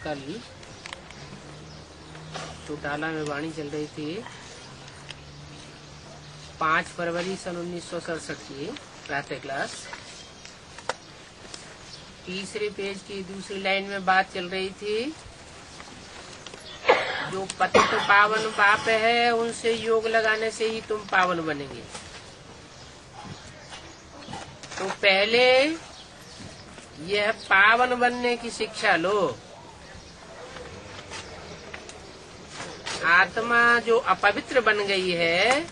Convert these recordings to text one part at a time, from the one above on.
कल चौटाला में वाणी चल रही थी 5 फरवरी सन 1967 की प्रातः क्लास। तीसरे पेज की दूसरी लाइन में बात चल रही थी, जो पतित पावन पाप है उनसे योग लगाने से ही तुम पावन बनेंगे। तो पहले यह पावन बनने की शिक्षा लो। आत्मा जो अपवित्र बन गई है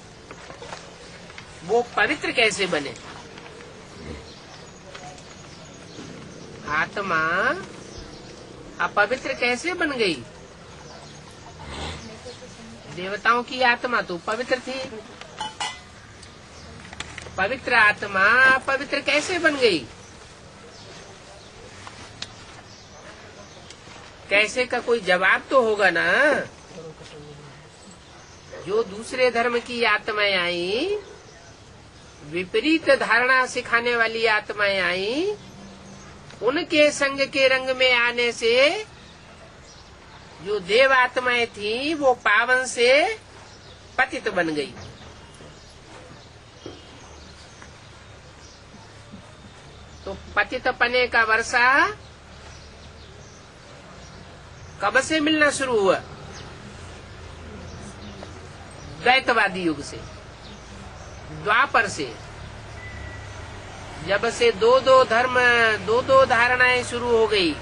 वो पवित्र कैसे बने? आत्मा अपवित्र कैसे बन गई? देवताओं की आत्मा तो पवित्र थी, पवित्र आत्मा पवित्र कैसे बन गई? कैसे का कोई जवाब तो होगा ना। जो दूसरे धर्म की आत्माएं आई, विपरीत धारणा सिखाने वाली आत्माएं आई, उनके संग के रंग में आने से जो देव आत्माएं थी वो पावन से पतित बन गई। तो पतित पने का वर्षा कब से मिलना शुरू हुआ? द्वैतवादी युग से, द्वापर से, जब से दो धर्म, दो धारणाएं शुरू हो गई।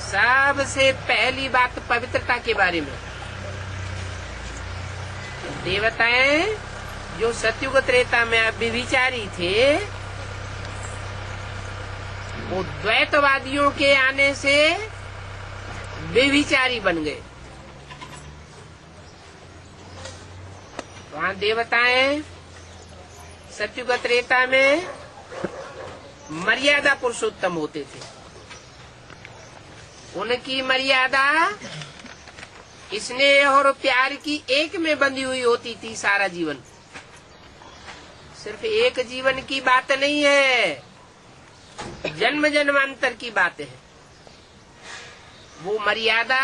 सबसे पहली बात पवित्रता के बारे में। देवताएं जो सतयुग त्रेता में व्यभिचारी थे, वो द्वैतवादियों के आने से व्यभिचारी बन गए। वहाँ देवताएं सतयुग त्रेता में मर्यादा पुरुषोत्तम होते थे। उनकी मर्यादा स्नेह और प्यार की एक में बंधी हुई होती थी सारा जीवन। सिर्फ एक जीवन की बात नहीं है, जन्म जन्मांतर की बात है। वो मर्यादा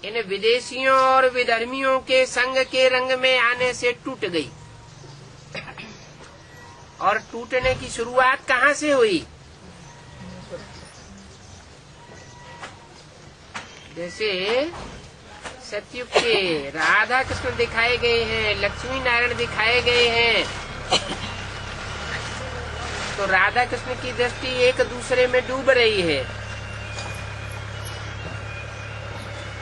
इन विदेशियों और विधर्मियों के संग के रंग में आने से टूट गई। और टूटने की शुरुआत कहाँ से हुई? जैसे सतयुग के राधा कृष्ण दिखाए गए हैं, लक्ष्मी नारायण दिखाए गए हैं, तो राधा कृष्ण की दृष्टि एक दूसरे में डूब रही है।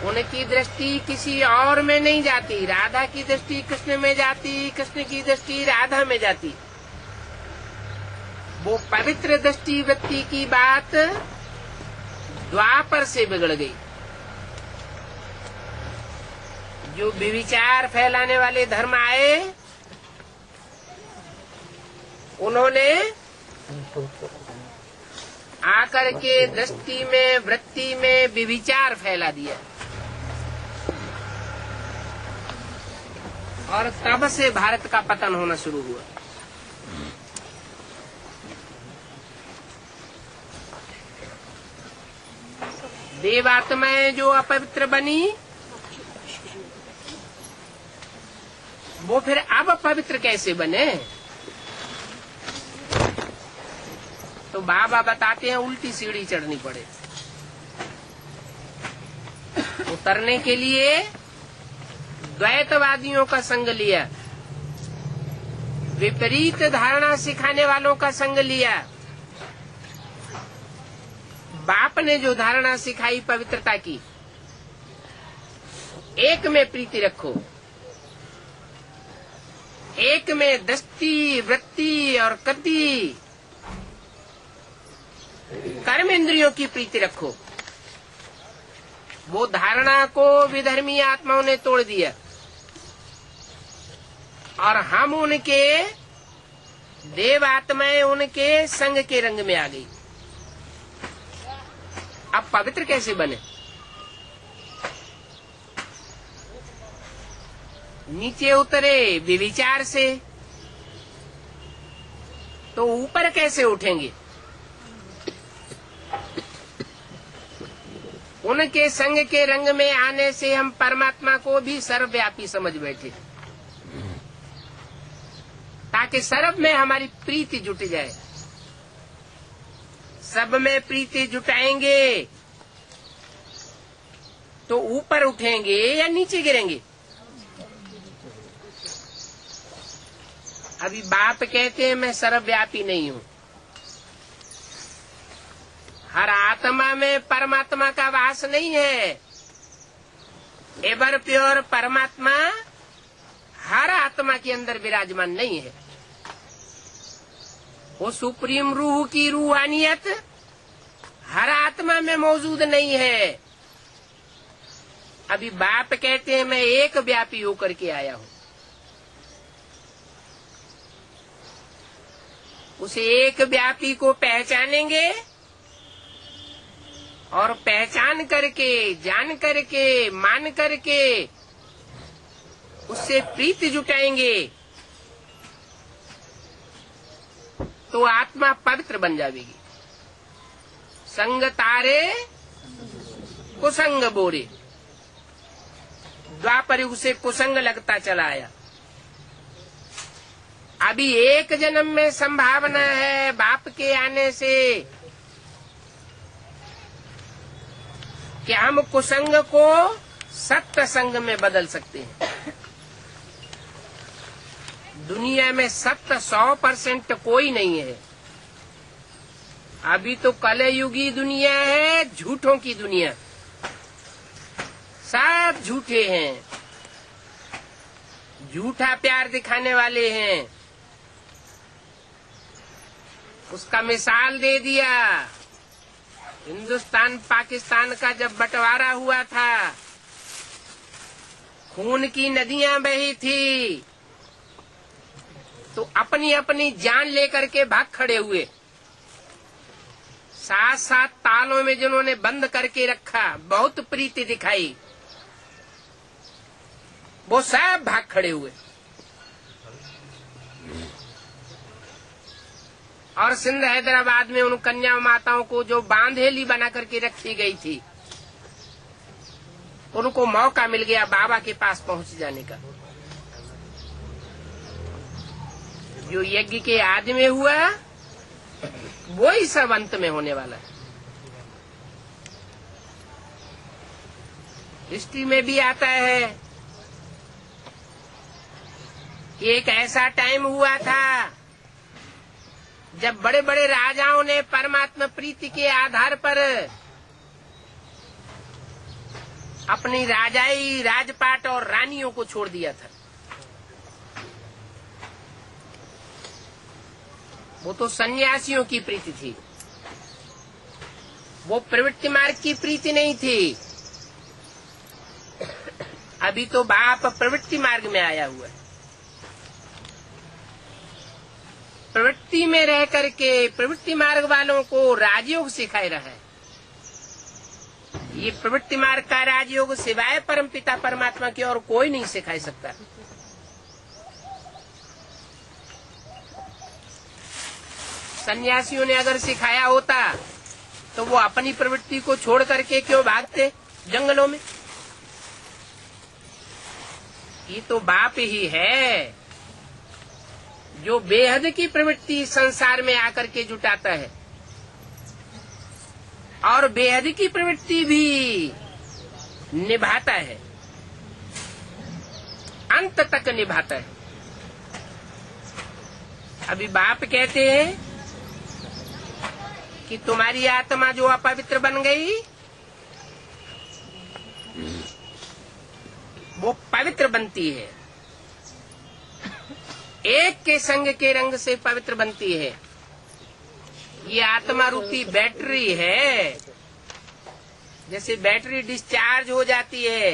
उनकी दृष्टि किसी और में नहीं जाती। राधा की दृष्टि कृष्ण में जाती, कृष्ण की दृष्टि राधा में जाती। वो पवित्र दृष्टि वृत्ति की बात द्वापर से बिगड़ गई। जो व्यभिचार फैलाने वाले धर्म आए, उन्होंने आकर के दृष्टि में, वृत्ति में व्यभिचार फैला दिया। और तब से भारत का पतन होना शुरू हुआ। देवात्माएं जो अपवित्र बनी, वो फिर अब पवित्र कैसे बने? तो बाबा बताते हैं उल्टी सीढ़ी चढ़नी पड़े। उतरने के लिए द्वैतवादियों का संग लिया, विपरीत धारणा सिखाने वालों का संग लिया। बाप ने जो धारणा सिखाई पवित्रता की, एक में प्रीति रखो, एक में दृष्टि, वृत्ति और गति, कर्म इंद्रियों की प्रीति रखो। वो धारणा को विधर्मी आत्माओं ने तोड़ दिया और हम उनके, देव आत्माएं उनके संग के रंग में आ गई। अब पवित्र कैसे बने? नीचे उतरे व्यभिचार से, तो ऊपर कैसे उठेंगे? उनके संग के रंग में आने से हम परमात्मा को भी सर्वव्यापी समझ बैठे, ताकि सर्व में हमारी प्रीति जुट जाए। सब में प्रीति जुटाएंगे तो ऊपर उठेंगे या नीचे गिरेंगे। अभी बाप कहते हैं मैं सर्वव्यापी नहीं हूँ। हर आत्मा में परमात्मा का वास नहीं है। एवर प्योर परमात्मा हर आत्मा के अंदर विराजमान नहीं है। वो सुप्रीम रूह की रूहानियत हर आत्मा में मौजूद नहीं है। अभी बाप कहते हैं मैं एक व्यापी होकर के आया हूँ। उस एक व्यापी को पहचानेंगे और पहचान करके, जान करके, मान करके उससे प्रीति जुटाएंगे तो आत्मा पवित्र बन जाएगी। संग तारे कुसंग बोरे, द्वापर युग से कुसंग लगता चला आया। अभी एक जन्म में संभावना है बाप के आने से कि हम कुसंग को सत्य संग में बदल सकते हैं। दुनिया में सत्य 100% कोई नहीं है। अभी तो कलयुगी दुनिया है, झूठों की दुनिया। सब झूठे हैं, झूठा प्यार दिखाने वाले हैं। उसका मिसाल दे दिया। हिंदुस्तान पाकिस्तान का जब बंटवारा हुआ था, खून की नदियां बही थी, तो अपनी अपनी जान लेकर के भाग खड़े हुए। 7-7 तालों में जिन्होंने बंद करके रखा, बहुत प्रीति दिखाई, वो सब भाग खड़े हुए। और सिंध हैदराबाद में उन कन्या माताओं को जो बांधेली बना करके रखी गई थी, उनको मौका मिल गया बाबा के पास पहुंच जाने का। जो यज्ञ के आदि में हुआ वो ही सब अंत में होने वाला है। हिस्ट्री में भी आता है कि एक ऐसा टाइम हुआ था जब बड़े बड़े राजाओं ने परमात्मा प्रीति के आधार पर अपनी राजाई, राजपाट और रानियों को छोड़ दिया था। वो तो सन्यासियों की प्रीति थी, वो प्रवृत्ति मार्ग की प्रीति नहीं थी। अभी तो बाप प्रवृत्ति मार्ग में आया हुआ है। प्रवृत्ति में रह करके प्रवृत्ति मार्ग वालों को राजयोग सिखाए रहा है। ये प्रवृत्ति मार्ग का राजयोग सिवाय परमपिता परमात्मा की और कोई नहीं सिखा सकता। सन्यासियों ने अगर सिखाया होता तो वो अपनी प्रवृत्ति को छोड़ करके क्यों भागते जंगलों में। ये तो बाप ही है जो बेहद की प्रवृत्ति संसार में आकर के जुटाता है और बेहद की प्रवृत्ति भी निभाता है, अंत तक निभाता है। अभी बाप कहते हैं कि तुम्हारी आत्मा जो अपवित्र बन गई वो पवित्र बनती है, एक के संग के रंग से पवित्र बनती है। ये आत्मा रूपी बैटरी है। जैसे बैटरी डिस्चार्ज हो जाती है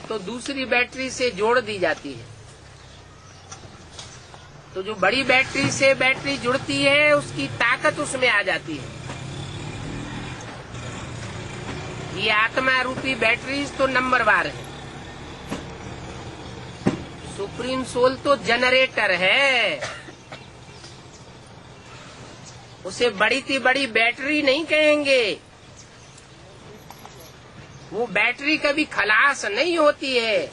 तो दूसरी बैटरी से जोड़ दी जाती है, तो जो बड़ी बैटरी से बैटरी जुड़ती है उसकी ताकत उसमें आ जाती है। ये आत्मा रूपी बैटरी तो नंबरवार है। सुप्रीम सोल तो जनरेटर है। उसे बड़ी सी बड़ी बैटरी नहीं कहेंगे। वो बैटरी कभी खलास नहीं होती है।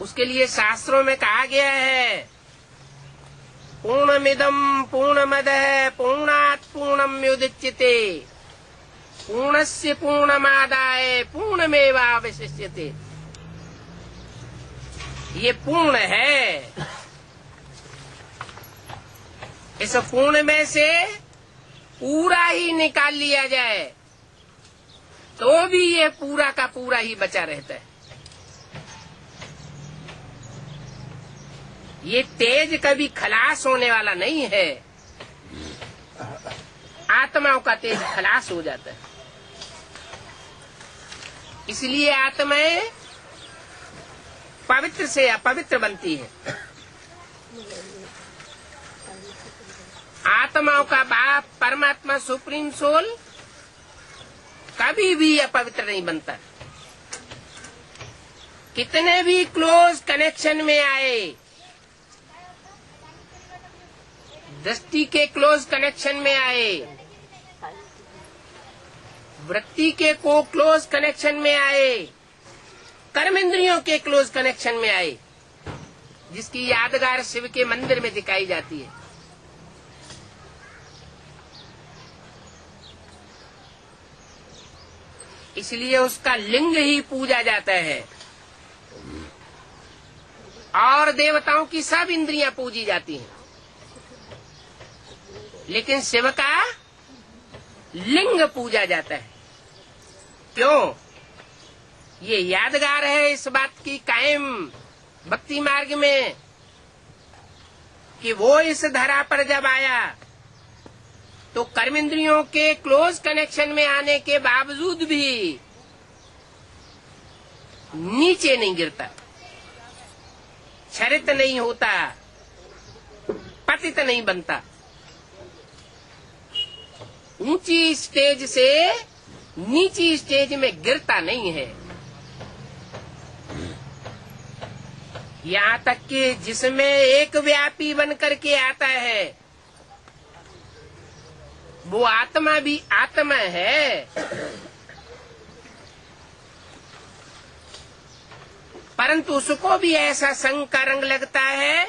उसके लिए शास्त्रों में कहा गया है, पूर्णमिदं पूर्णमदः पूर्णात् पूर्णमुदच्यते पूर्णस्य पूर्णमादाय पूर्णमेवावशिष्यते। ये पूर्ण है। इस पूर्ण में से पूरा ही निकाल लिया जाए तो भी ये पूरा का पूरा ही बचा रहता है। ये तेज कभी खलास होने वाला नहीं है। आत्माओं का तेज खलास हो जाता है। इसलिए आत्माएं पवित्र से अपवित्र बनती है। आत्माओं का बाप परमात्मा सुप्रीम सोल कभी भी अपवित्र नहीं बनता। कितने भी क्लोज कनेक्शन में आए, दृष्टि के क्लोज कनेक्शन में आए, वृत्ति के को क्लोज कनेक्शन में आए, कर्मेंद्रियों के क्लोज कनेक्शन में आए, जिसकी यादगार शिव के मंदिर में दिखाई जाती है। इसलिए उसका लिंग ही पूजा जाता है और देवताओं की सब इंद्रियां पूजी जाती हैं, लेकिन शिव का लिंग पूजा जाता है। क्यों? ये यादगार है इस बात की कायम भक्ति मार्ग में कि वो इस धरा पर जब आया तो कर्मेंद्रियों के क्लोज कनेक्शन में आने के बावजूद भी नीचे नहीं गिरता, क्षरित नहीं होता, पतित नहीं बनता। ऊंची स्टेज से नीची स्टेज में गिरता नहीं है। यहाँ तक कि जिसमें एक व्यापी बन करके आता है वो आत्मा भी आत्मा है, परंतु उसको भी ऐसा संग का रंग लगता है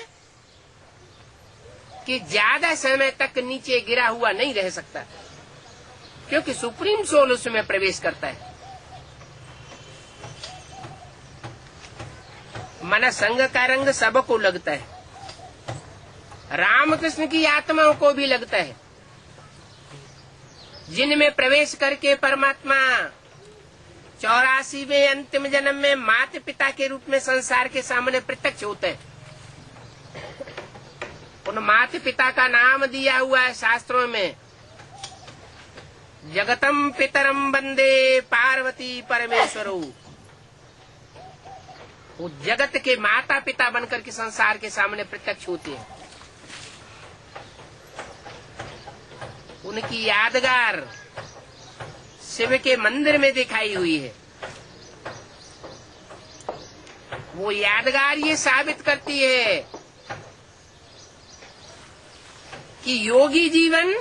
कि ज्यादा समय तक नीचे गिरा हुआ नहीं रह सकता, क्योंकि सुप्रीम सोल उसमें प्रवेश करता है। मन संग का रंग सबको लगता है, रामकृष्ण की आत्माओं को भी लगता है, जिनमें प्रवेश करके परमात्मा 84वें अंतिम जन्म में माता पिता के रूप में संसार के सामने प्रत्यक्ष होते हैं। उन माता पिता का नाम दिया हुआ है शास्त्रों में, जगतम पितरम वंदे पार्वती परमेश्वरो। वो जगत के माता पिता बनकर के संसार के सामने प्रत्यक्ष होते हैं। उनकी यादगार शिव के मंदिर में दिखाई हुई है। वो यादगार ये साबित करती है कि योगी जीवन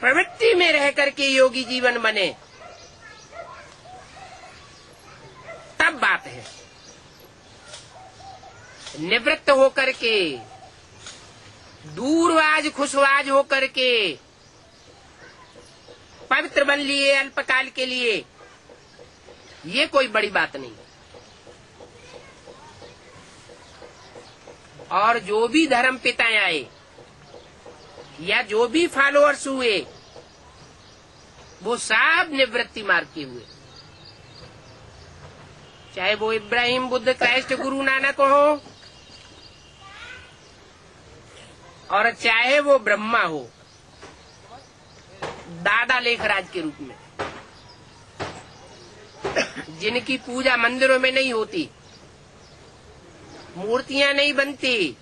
प्रवृत्ति में रह करके योगी जीवन बने, तब बात है। निवृत्त होकर के, दूरवाज खुशवाज होकर के पवित्र बन लिए अल्पकाल के लिए, ये कोई बड़ी बात नहीं। और जो भी धर्म पिताएं आए या जो भी फॉलोअर्स हुए, वो सब निवृत्ति मार्ग के हुए, चाहे वो इब्राहिम, बुद्ध, क्राइस्ट, गुरु नानक हो, और चाहे वो ब्रह्मा हो, दादा लेखराज के रूप में, जिनकी पूजा मंदिरों में नहीं होती, मूर्तियां नहीं बनती,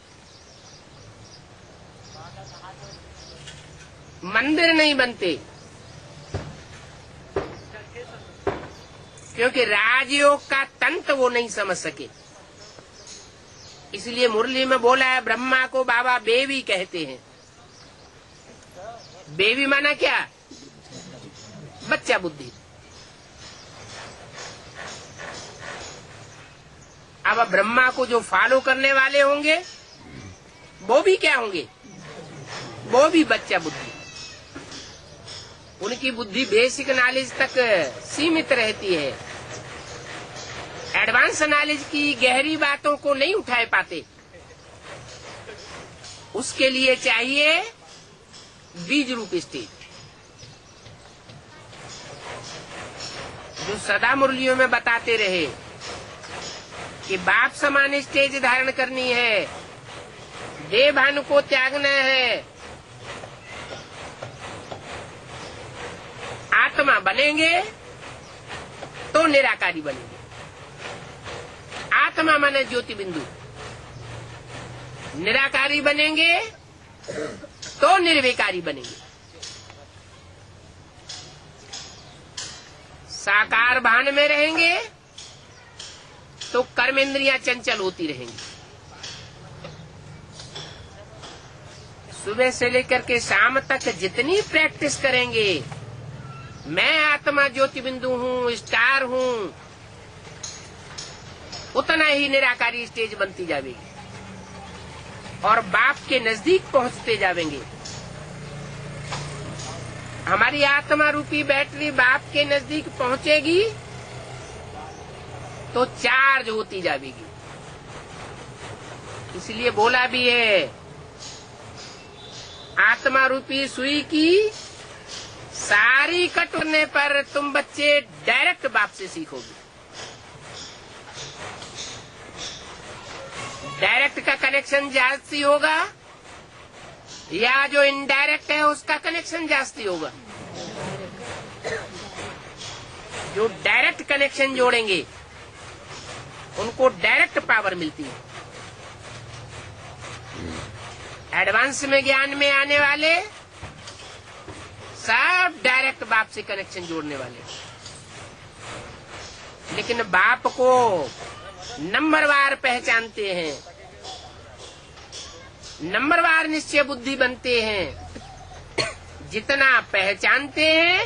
मंदिर नहीं बनते, क्योंकि राजयोग का तंत्र वो नहीं समझ सके। इसलिए मुरली में बोला है, ब्रह्मा को बाबा बेबी कहते हैं। बेबी माना क्या? बच्चा बुद्धि। अब ब्रह्मा को जो फॉलो करने वाले होंगे वो भी क्या होंगे? वो भी बच्चा बुद्धि। उनकी बुद्धि बेसिक नॉलेज तक सीमित रहती है, एडवांस नॉलेज की गहरी बातों को नहीं उठा पाते। उसके लिए चाहिए बीज रूप स्टेज, जो सदा मुरलियों में बताते रहे कि बाप समान स्टेज धारण करनी है, देह भान को त्यागना है, आत्मा बनेंगे तो निराकारी बनेंगे। आत्मा माने ज्योति बिंदु, निराकारी बनेंगे तो निर्विकारी बनेंगे। साकार भान में रहेंगे तो कर्म इंद्रियां चंचल होती रहेंगी। सुबह से लेकर के शाम तक जितनी प्रैक्टिस करेंगे, मैं आत्मा ज्योति बिंदु हूँ, स्टार हूँ, उतना ही निराकारी स्टेज बनती जाएगी और बाप के नजदीक पहुंचते जाएंगे। हमारी आत्मा रूपी बैटरी बाप के नजदीक पहुंचेगी तो चार्ज होती जाएगी। इसलिए बोला भी है, आत्मा रूपी सुई की सारी कटने पर तुम बच्चे डायरेक्ट बाप से सीखोगे। डायरेक्ट का कनेक्शन जास्ती होगा या जो इनडायरेक्ट है उसका कनेक्शन जास्ती होगा? जो डायरेक्ट कनेक्शन जोड़ेंगे उनको डायरेक्ट पावर मिलती है। एडवांस में ज्ञान में आने वाले सब डायरेक्ट बाप से कनेक्शन जोड़ने वाले, लेकिन बाप को नंबरवार पहचानते हैं, नंबरवार निश्चय बुद्धि बनते हैं। जितना पहचानते हैं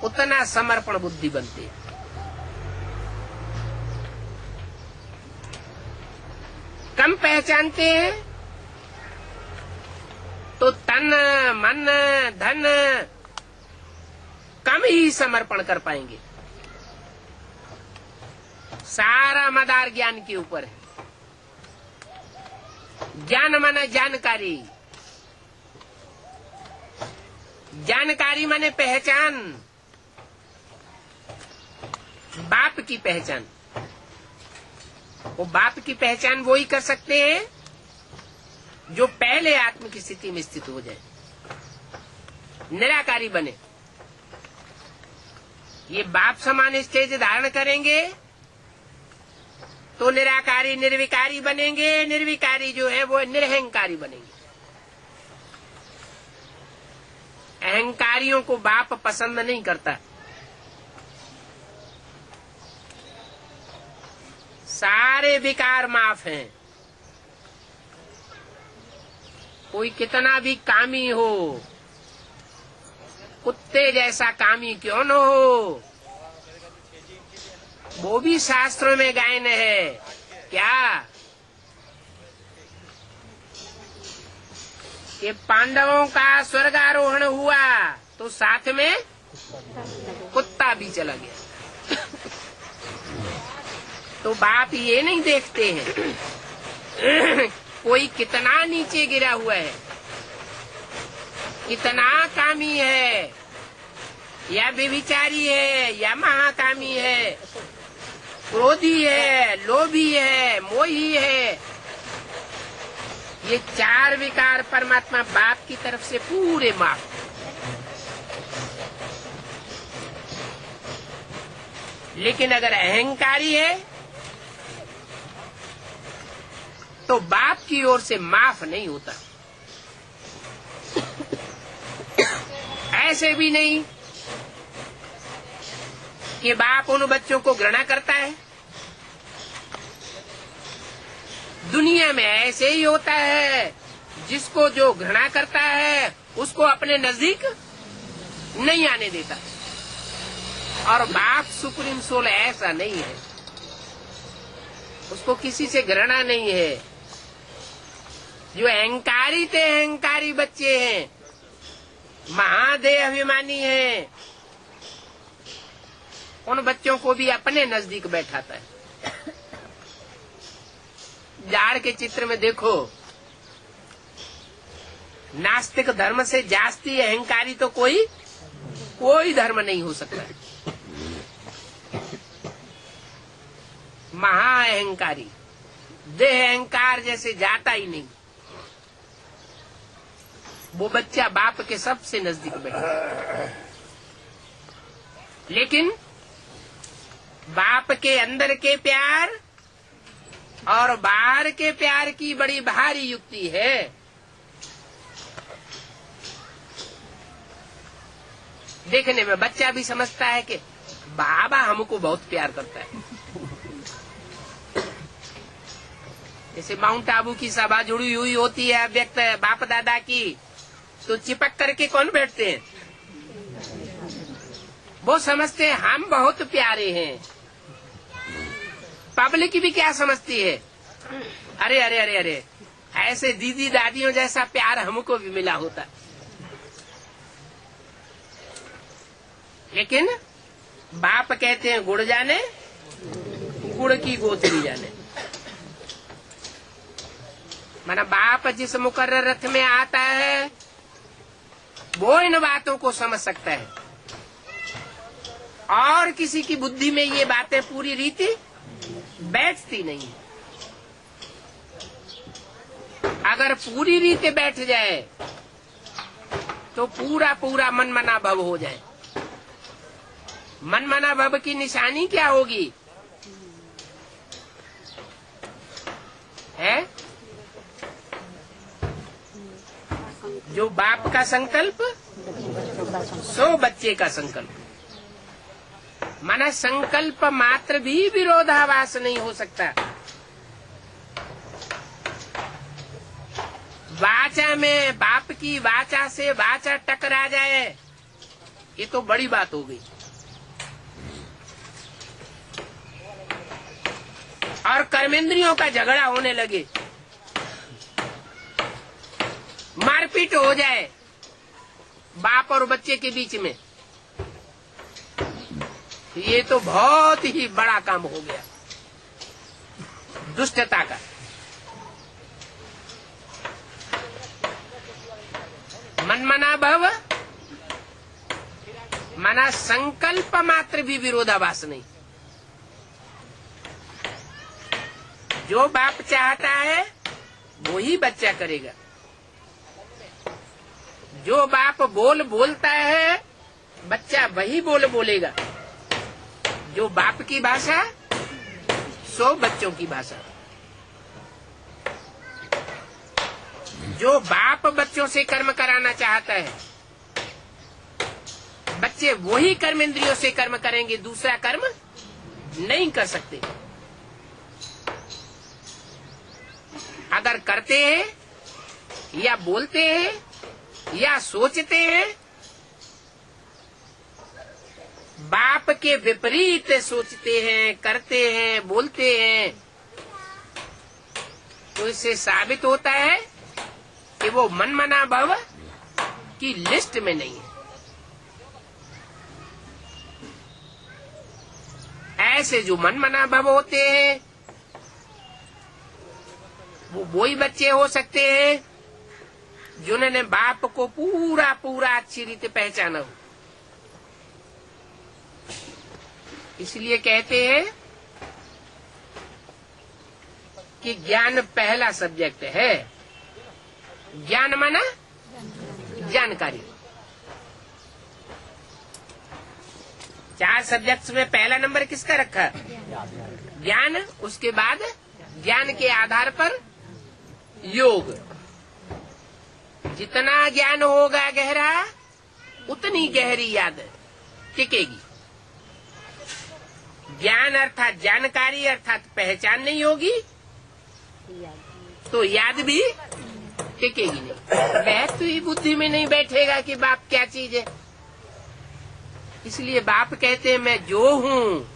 उतना समर्पण बुद्धि बनते हैं। कम पहचानते हैं तो तन मन धन कम ही समर्पण कर पाएंगे। सारा मदार ज्ञान के ऊपर है। ज्ञान माने जानकारी, जानकारी माने पहचान, बाप की पहचान। वो बाप की पहचान वो ही कर सकते हैं जो पहले आत्म की स्थिति में स्थित हो जाए, निराकारी बने। ये बाप समान स्टेज धारण करेंगे तो निराकारी निर्विकारी बनेंगे, निर्विकारी जो है वो निरहंकारी बनेंगे। अहंकारियों को बाप पसंद नहीं करता। सारे विकार माफ हैं। कोई कितना भी कामी हो, कुत्ते जैसा कामी क्यों न हो, वो भी शास्त्रों में गायन है। क्या कि पांडवों का स्वर्गारोहण हुआ तो साथ में कुत्ता भी चला गया। तो बाप ये नहीं देखते हैं कोई कितना नीचे गिरा हुआ है, कितना कामी है, या व्यभिचारी है, या महाकामी है, क्रोधी है, लोभी है, मोही है। ये चार विकार परमात्मा बाप की तरफ से पूरे माफ। लेकिन अगर अहंकारी है तो बाप की ओर से माफ नहीं होता। ऐसे भी नहीं कि बाप उन बच्चों को घृणा करता है। दुनिया में ऐसे ही होता है, जिसको जो घृणा करता है उसको अपने नजदीक नहीं आने देता। और बाप सुप्रीम सोल ऐसा नहीं है, उसको किसी से घृणा नहीं है। जो अहंकारी थे अहंकारी बच्चे हैं, महादेह अभिमानी हैं, उन बच्चों को भी अपने नजदीक बैठाता है। जाड़ के चित्र में देखो, नास्तिक धर्म से जास्ती अहंकारी तो कोई धर्म नहीं हो सकता। महा अहंकारी, देह अहंकार जैसे जाता ही नहीं। वो बच्चा बाप के सबसे नजदीक बैठा। लेकिन बाप के अंदर के प्यार और बाहर के प्यार की बड़ी भारी युक्ति है। देखने में बच्चा भी समझता है कि बाबा हमको बहुत प्यार करता है। जैसे माउंट आबू की सभा जुड़ी हुई होती है व्यक्त बाप दादा की, तो चिपक करके कौन बैठते हैं? वो समझते हैं हम बहुत प्यारे हैं। पब्लिक भी क्या समझती है? अरे अरे अरे अरे, ऐसे दीदी दादियों जैसा प्यार हमको भी मिला होता। लेकिन बाप कहते हैं गुड़ जाने गुड़ की गोथरी जाने। माना बाप जिस मुकर्रर रथ में आता है वो इन बातों को समझ सकता है, और किसी की बुद्धि में ये बातें पूरी रीति बैठती नहीं। अगर पूरी रीति बैठ जाए तो पूरा पूरा मनमना भव हो जाए। मनमना भव की निशानी क्या होगी? है जो बाप का संकल्प सो बच्चे का संकल्प। माना संकल्प मात्र भी विरोधाभास नहीं हो सकता। वाचा में बाप की वाचा से वाचा टकरा जाए, ये तो बड़ी बात हो गई। और कर्मेंद्रियों का झगड़ा होने लगे, मारपीट हो जाए बाप और बच्चे के बीच में, ये तो बहुत ही बड़ा काम हो गया दुष्टता का। मनमना भव माना संकल्प मात्र भी विरोधाभास नहीं। जो बाप चाहता है वो ही बच्चा करेगा। जो बाप बोलता है बच्चा वही बोलेगा। जो बाप की भाषा सो बच्चों की भाषा। जो बाप बच्चों से कर्म कराना चाहता है बच्चे वही कर्मेंद्रियों से कर्म करेंगे, दूसरा कर्म नहीं कर सकते। अगर करते हैं या बोलते हैं या सोचते हैं बाप के विपरीत सोचते हैं, करते हैं, बोलते हैं, तो इससे साबित होता है कि वो मनमना भव की लिस्ट में नहीं है। ऐसे जो मनमना भव होते हैं वो वही बच्चे हो सकते हैं जिन्होंने बाप को पूरा पूरा अच्छी रीति पहचाना हो। इसलिए कहते हैं कि ज्ञान पहला सब्जेक्ट है। ज्ञान माना जानकारी। 4 सब्जेक्ट्स में पहला नंबर किसका रखा? ज्ञान। उसके बाद ज्ञान के आधार पर योग। जितना ज्ञान होगा गहरा उतनी गहरी याद टिकेगी। ज्ञान अर्थात जानकारी अर्थात पहचान नहीं होगी तो याद भी टिकेगी नहीं। बैठ तो ही बुद्धि में नहीं बैठेगा कि बाप क्या चीज है। इसलिए बाप कहते हैं मैं जो हूँ,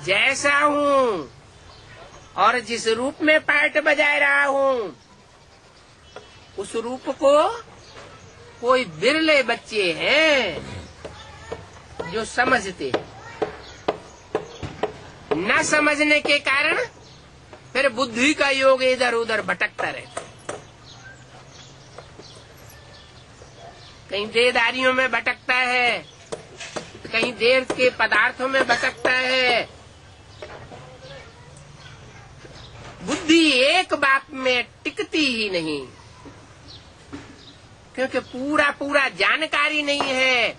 जैसा हूँ और जिस रूप में पार्ट बजा रहा हूँ, उस रूप को कोई बिरले बच्चे हैं जो समझते हैं। न समझने के कारण फिर बुद्धि का योग इधर उधर भटकता रहता है। कहीं देहधारियों में भटकता है, कहीं देह के पदार्थों में भटकता है। बुद्धि एक बात में टिकती ही नहीं, क्योंकि पूरा जानकारी नहीं है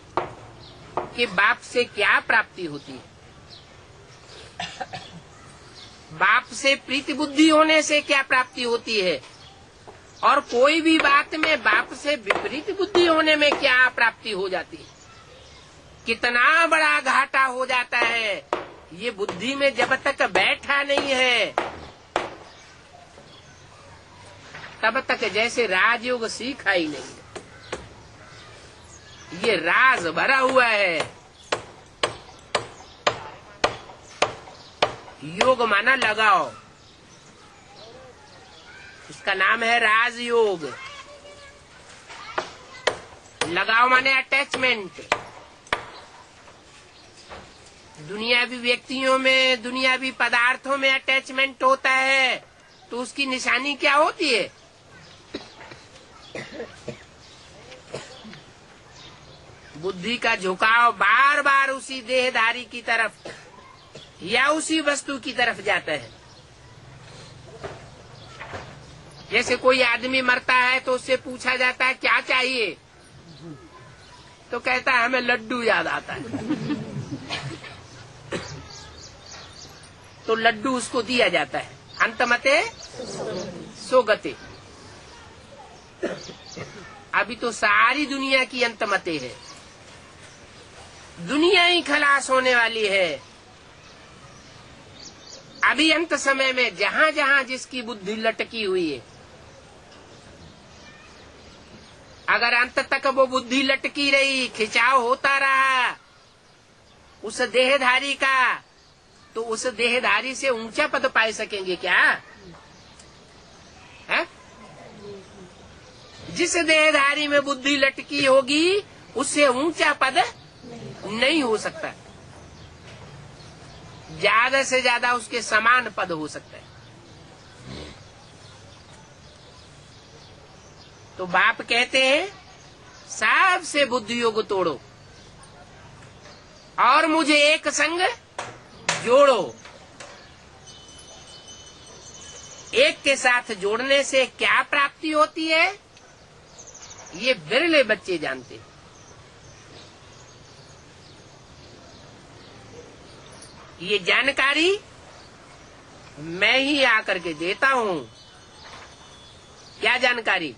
कि बाप से क्या प्राप्ति होती है। बाप से प्रीति बुद्धि होने से क्या प्राप्ति होती है, और कोई भी बात में बाप से विपरीत बुद्धि होने में क्या प्राप्ति हो जाती है। कितना बड़ा घाटा हो जाता है, ये बुद्धि में जब तक बैठा नहीं है तब तक जैसे राजयोग सीखा ही नहीं। ये राज भरा हुआ है। योग माना लगाओ, इसका नाम है राजयोग। लगाओ माने अटैचमेंट। दुनियावी व्यक्तियों में, दुनियावी पदार्थों में अटैचमेंट होता है तो उसकी निशानी क्या होती है? बुद्धि का झुकाव बार बार उसी देहधारी की तरफ या उसी वस्तु की तरफ जाता है। जैसे कोई आदमी मरता है तो उससे पूछा जाता है क्या चाहिए, तो कहता है हमें लड्डू याद आता है, तो लड्डू उसको दिया जाता है। अंतमते सोगते। अभी तो सारी दुनिया की अंतमते है, दुनिया ही खलास होने वाली है। अभी अंत समय में जहाँ जहाँ जिसकी बुद्धि लटकी हुई है, अगर अंत तक वो बुद्धि लटकी रही, खिंचाव होता रहा उस देहधारी का, तो उस देहधारी से ऊंचा पद पा सकेंगे क्या? है? जिस देहधारी में बुद्धि लटकी होगी उससे ऊंचा पद नहीं हो सकता। ज्यादा से ज्यादा उसके समान पद हो सकता है। तो बाप कहते हैं सबसे बुद्धि योग तोड़ो और मुझे एक संग जोड़ो। एक के साथ जोड़ने से क्या प्राप्ति होती है, ये बिरले बच्चे जानते हैं। ये जानकारी मैं ही आकर के देता हूँ। क्या जानकारी?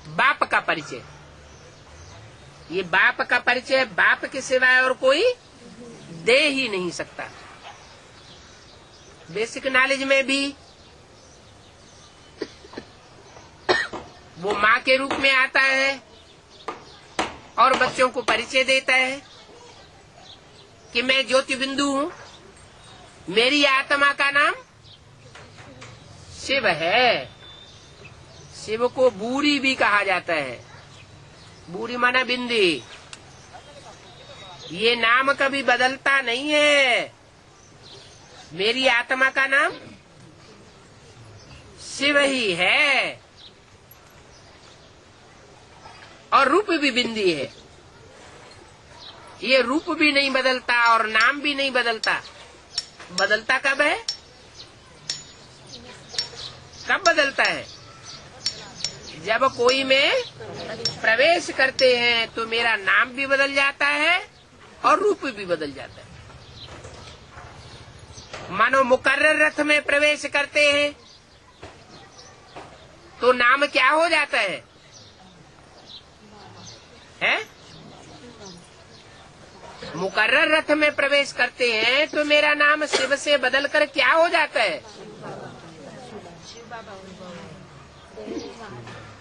बाप का परिचय। ये बाप का परिचय बाप के सिवाय और कोई दे ही नहीं सकता। बेसिक नॉलेज में भी वो माँ के रूप में आता है और बच्चों को परिचय देता है कि मैं ज्योति बिंदु हूँ, मेरी आत्मा का नाम शिव है। शिव को बूरी भी कहा जाता है। बूरी माना बिंदी। ये नाम कभी बदलता नहीं है। मेरी आत्मा का नाम शिव ही है और रूप भी बिंदी है। ये रूप भी नहीं बदलता और नाम भी नहीं बदलता। बदलता कब है? कब बदलता है? जब कोई में प्रवेश करते हैं तो मेरा नाम भी बदल जाता है और रूप भी बदल जाता है। मानो मुकर्रर रथ में प्रवेश करते हैं तो नाम क्या हो जाता है? मुकर्रर रथ में प्रवेश करते हैं तो मेरा नाम शिव से बदलकर क्या हो जाता है?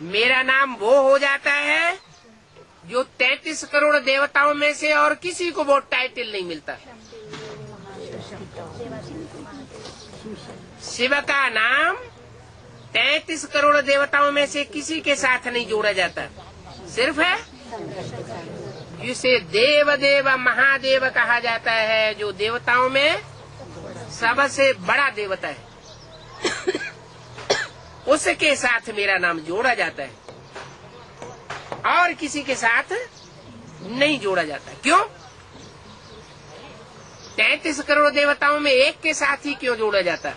मेरा नाम वो हो जाता है जो 33 करोड़ देवताओं में से और किसी को वो टाइटल नहीं मिलता। शिव का नाम 33 करोड़ देवताओं में से किसी के साथ नहीं जोड़ा जाता, सिर्फ है जिसे देव देव महादेव कहा जाता है, जो देवताओं में सबसे बड़ा देवता है, उसके साथ मेरा नाम जोड़ा जाता है और किसी के साथ नहीं जोड़ा जाता। क्यों? 33 करोड़ देवताओं में एक के साथ ही क्यों जोड़ा जाता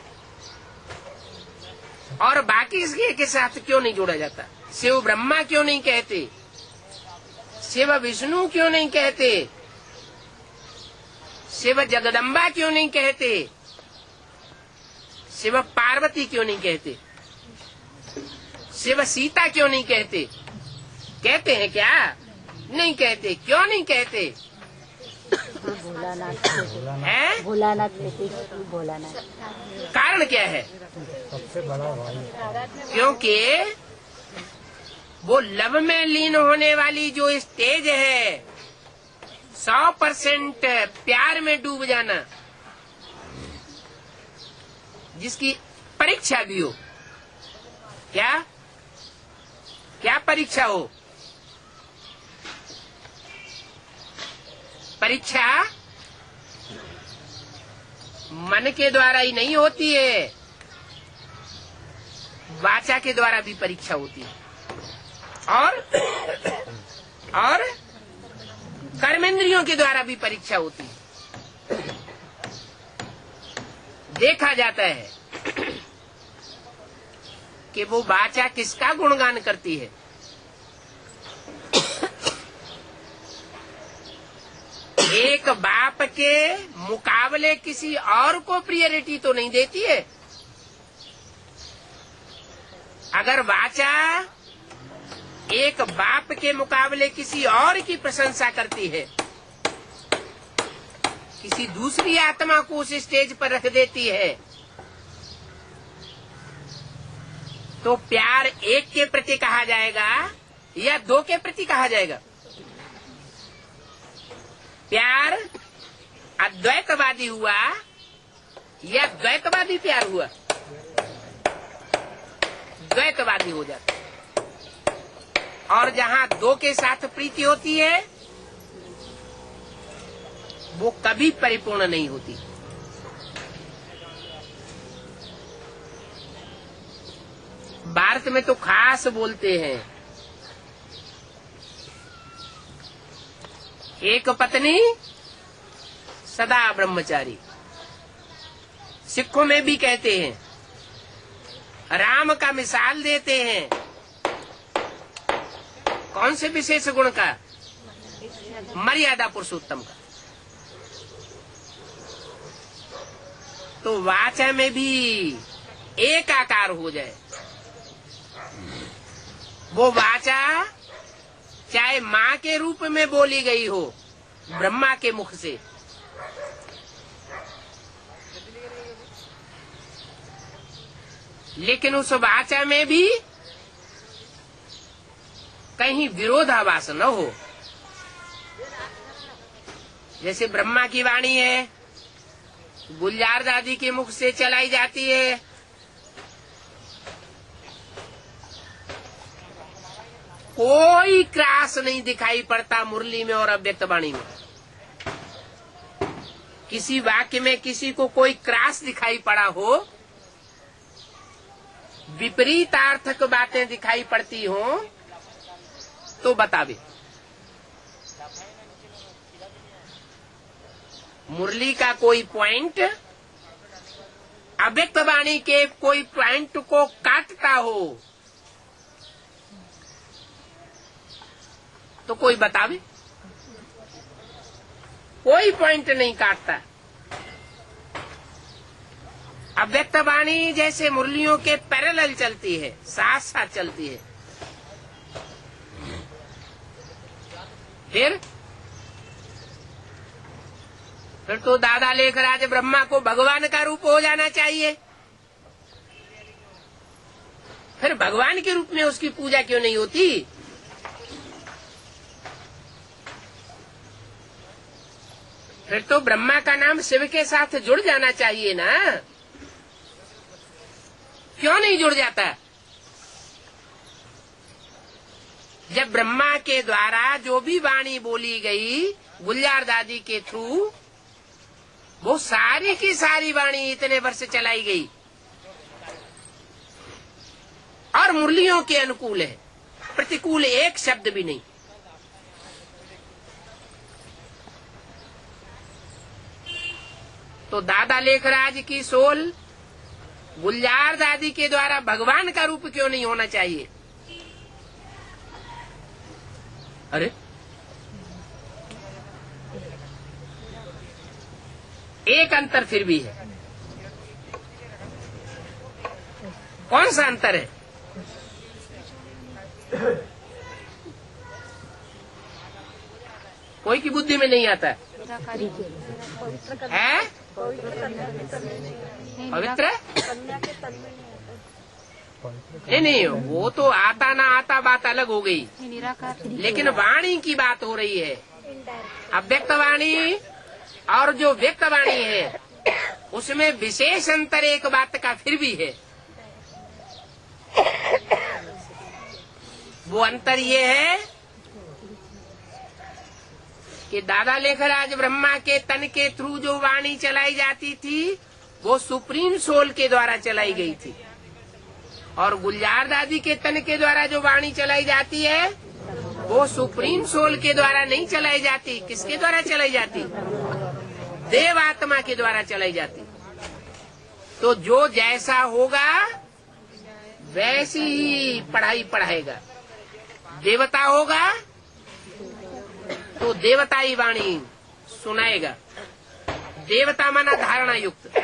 और बाकी इसके के साथ क्यों नहीं जोड़ा जाता? शिव ब्रह्मा क्यों नहीं कहते? शिव विष्णु क्यों नहीं कहते? शिव जगदम्बा क्यों नहीं कहते? शिव पार्वती क्यों नहीं कहते? शिव सीता क्यों नहीं कहते? कहते हैं क्या? नहीं कहते। क्यों नहीं कहते? भोलानाथ है? भोलानाथ भोलानाथ कारण क्या है? सबसे बड़ा भाई। क्योंकि वो लव में लीन होने वाली जो स्टेज है, 100% प्यार में डूब जाना, जिसकी परीक्षा भी हो। क्या क्या परीक्षा हो? परीक्षा मन के द्वारा ही नहीं होती है, वाचा के द्वारा भी परीक्षा होती है और कर्मेंद्रियों के द्वारा भी परीक्षा होती है। देखा जाता है कि वो वाचा किसका गुणगान करती है। एक बाप के मुकाबले किसी और को प्रियोरिटी तो नहीं देती है। अगर वाचा एक बाप के मुकाबले किसी और की प्रशंसा करती है, किसी दूसरी आत्मा को उस स्टेज पर रख देती है, तो प्यार एक के प्रति कहा जाएगा या दो के प्रति कहा जाएगा? प्यार अद्वैतवादी हुआ या द्वैतवादी प्यार हुआ? द्वैतवादी हो जाता। और जहाँ दो के साथ प्रीति होती है वो कभी परिपूर्ण नहीं होती। भारत में तो खास बोलते हैं, एक पत्नी सदा ब्रह्मचारी। सिखों में भी कहते हैं, राम का मिसाल देते हैं। कौन से विशेष गुण का? मर्यादा पुरुषोत्तम का। तो वाचा में भी एक आकार हो जाए। वो वाचा चाहे माँ के रूप में बोली गई हो ब्रह्मा के मुख से, लेकिन उस वाचा में भी कहीं विरोधाभास न हो। जैसे ब्रह्मा की वाणी है, गुलजार दादी के मुख से चलाई जाती है, कोई क्रास नहीं दिखाई पड़ता मुरली में और अव्यक्त वाणी में। किसी वाक्य में किसी को कोई क्रास दिखाई पड़ा हो, विपरीतार्थक बातें दिखाई पड़ती हो, तो बतावे। मुरली का कोई पॉइंट अव्यक्त वाणी के कोई पॉइंट को काटता हो तो कोई बतावे। कोई पॉइंट नहीं काटता। अव्यक्त वाणी जैसे मुरलियों के पैरेलल चलती है, साथ साथ चलती है। फिर तो दादा लेखराज ब्रह्मा को भगवान का रूप हो जाना चाहिए। फिर भगवान के रूप में उसकी पूजा क्यों नहीं होती? फिर तो ब्रह्मा का नाम शिव के साथ जुड़ जाना चाहिए ना, क्यों नहीं जुड़ जाता? जब ब्रह्मा के द्वारा जो भी वाणी बोली गई गुलजार दादी के थ्रू, वो सारी की सारी वाणी इतने वर्ष चलाई गई और मुरलियों के अनुकूल है, प्रतिकूल एक शब्द भी नहीं। तो दादा लेखराज की सोल गुलजार दादी के द्वारा भगवान का रूप क्यों नहीं होना चाहिए? अरे एक अंतर फिर भी है। कौन सा अंतर है? कोई की बुद्धि में नहीं आता है? पवित्र नहीं, वो तो आता ना आता बात अलग हो गई, लेकिन वाणी की बात हो रही है। अव्यक्त वाणी और जो व्यक्त वाणी है उसमें विशेष अंतर एक बात का फिर भी है। वो अंतर ये है कि दादा लेखराज ब्रह्मा के तन के थ्रू जो वाणी चलाई जाती थी वो सुप्रीम सोल के द्वारा चलाई गई थी, और गुलजार दादी के तन के द्वारा जो वाणी चलाई जाती है वो सुप्रीम सोल के द्वारा नहीं चलाई जाती। किसके द्वारा चलाई जाती? देव आत्मा के द्वारा चलाई जाती। तो जो जैसा होगा वैसी ही पढ़ाई पढ़ाएगा। देवता होगा तो देवताई वाणी सुनाएगा। देवता माना धारणा युक्त।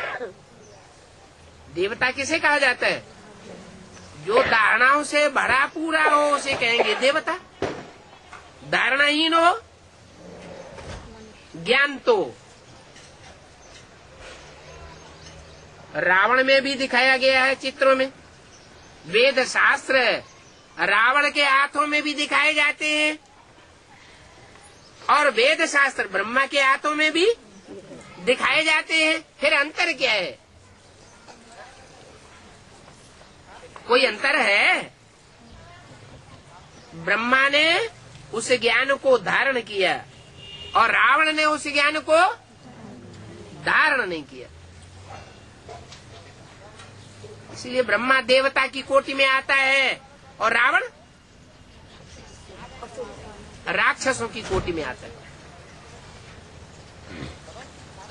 देवता किसे कहा जाता है? जो धारणाओं से भरा पूरा हो उसे कहेंगे देवता। धारणाहीन हो, ज्ञान तो रावण में भी दिखाया गया है चित्रों में। वेद शास्त्र रावण के हाथों में भी दिखाए जाते हैं और वेद शास्त्र ब्रह्मा के हाथों में भी दिखाए जाते हैं। फिर अंतर क्या है? कोई अंतर है? ब्रह्मा ने उस ज्ञान को धारण किया और रावण ने उस ज्ञान को धारण नहीं किया। इसलिए ब्रह्मा देवता की कोटि में आता है और रावण राक्षसों की कोटि में आता है।